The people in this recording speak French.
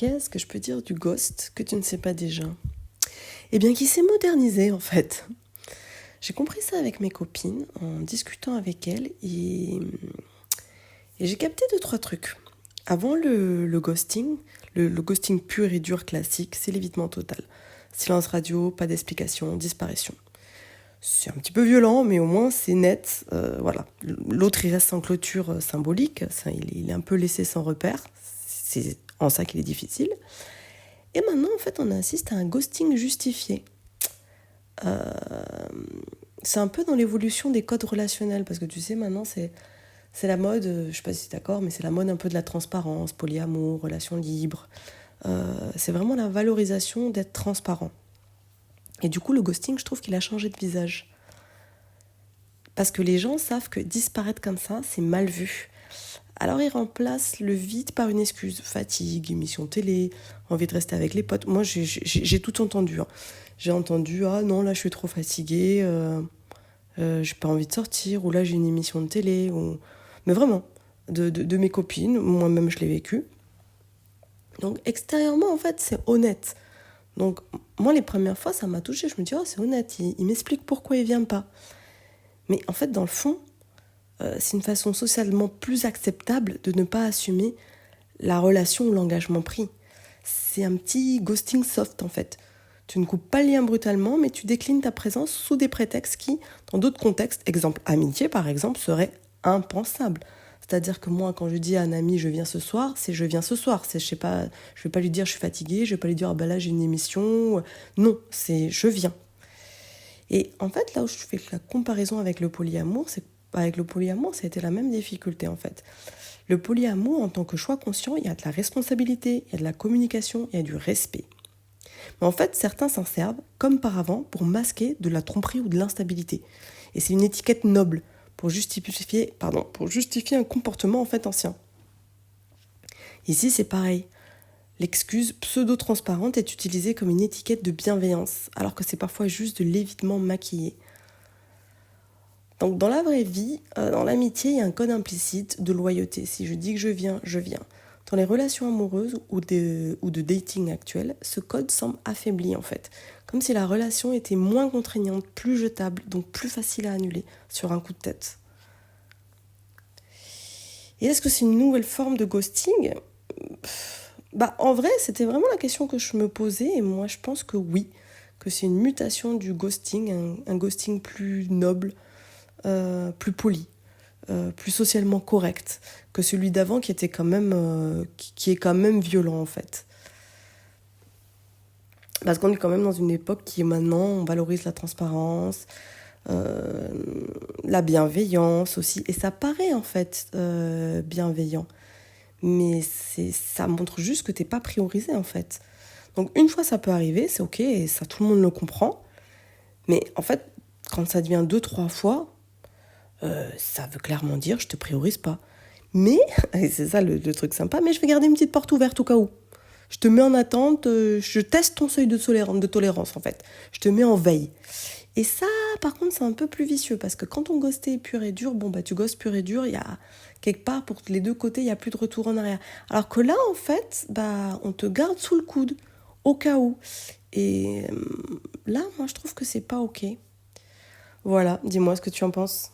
qu'est-ce que je peux dire du ghost que tu ne sais pas déjà ? Eh bien, qui s'est modernisé en fait. J'ai compris ça avec mes copines en discutant avec elles et j'ai capté 2-3 trucs. Avant le ghosting, le ghosting pur et dur classique, c'est l'évitement total. Silence radio, pas d'explication, disparition. C'est un petit peu violent, mais au moins c'est net. Voilà. L'autre, il reste sans clôture symbolique. Ça, il est un peu laissé sans repère. C'est en ça qu'il est difficile. Et maintenant, en fait, on assiste à un ghosting justifié. C'est un peu dans l'évolution des codes relationnels, parce que tu sais, maintenant, c'est la mode, je ne sais pas si tu es d'accord, mais c'est la mode un peu de la transparence, polyamour, relations libres. C'est vraiment la valorisation d'être transparent. Et du coup, le ghosting, je trouve qu'il a changé de visage. Parce que les gens savent que disparaître comme ça, c'est mal vu. Alors ils remplacent le vide par une excuse. Fatigue, émission télé, envie de rester avec les potes. Moi, j'ai tout entendu. J'ai entendu, ah non, là, je suis trop fatiguée, j'ai pas envie de sortir, ou là, j'ai une émission de télé. Mais vraiment, de mes copines, moi-même, je l'ai vécu. Donc, extérieurement, en fait, c'est honnête. Donc, moi, les premières fois, ça m'a touchée. Je me dis, oh, c'est honnête, il m'explique pourquoi il vient pas. Mais en fait, dans le fond, c'est une façon socialement plus acceptable de ne pas assumer la relation ou l'engagement pris. C'est un petit ghosting soft, en fait. Tu ne coupes pas le lien brutalement, mais tu déclines ta présence sous des prétextes qui, dans d'autres contextes, exemple amitié par exemple, seraient impensables. C'est-à-dire que moi, quand je dis à un ami « je viens ce soir », c'est « je viens ce soir ». Je vais pas lui dire « je suis fatiguée », je vais pas lui dire « ah ben là j'ai une émission ». Non, c'est « je viens ». Et en fait, là où je fais la comparaison avec le polyamour, ça a été la même difficulté en fait. Le polyamour, en tant que choix conscient, il y a de la responsabilité, il y a de la communication, il y a du respect. Mais en fait, certains s'en servent, comme par avant, pour masquer de la tromperie ou de l'instabilité. Et c'est une étiquette noble pour justifier un comportement en fait ancien. Ici, c'est pareil. L'excuse pseudo-transparente est utilisée comme une étiquette de bienveillance, alors que c'est parfois juste de l'évitement maquillé. Donc dans la vraie vie, dans l'amitié, il y a un code implicite de loyauté. Si je dis que je viens, je viens. Dans les relations amoureuses ou de dating actuel, ce code semble affaibli en fait. Comme si la relation était moins contraignante, plus jetable, donc plus facile à annuler sur un coup de tête. Et est-ce que c'est une nouvelle forme de ghosting ? En vrai, c'était vraiment la question que je me posais et moi je pense que oui, que c'est une mutation du ghosting, un ghosting plus noble, plus poli, plus socialement correct que celui d'avant qui était quand même, qui est quand même violent en fait. Parce qu'on est quand même dans une époque qui est maintenant, on valorise la transparence, la bienveillance aussi, et ça paraît en fait bienveillant. Mais ça montre juste que t'es pas priorisé en fait. Donc une fois ça peut arriver, c'est ok, et ça tout le monde le comprend. Mais en fait, quand ça devient 2-3 fois, ça veut clairement dire je te priorise pas. Mais, et c'est ça le truc sympa, mais je vais garder une petite porte ouverte au cas où. Je te mets en attente, je teste ton seuil de tolérance en fait. Je te mets en veille. Et ça, par contre, c'est un peu plus vicieux parce que quand on ghostait pur et dur, tu ghostes pur et dur, il y a quelque part pour les deux côtés, il n'y a plus de retour en arrière. Alors que là, en fait, on te garde sous le coude au cas où. Et là, moi, je trouve que c'est pas ok. Voilà, dis-moi ce que tu en penses.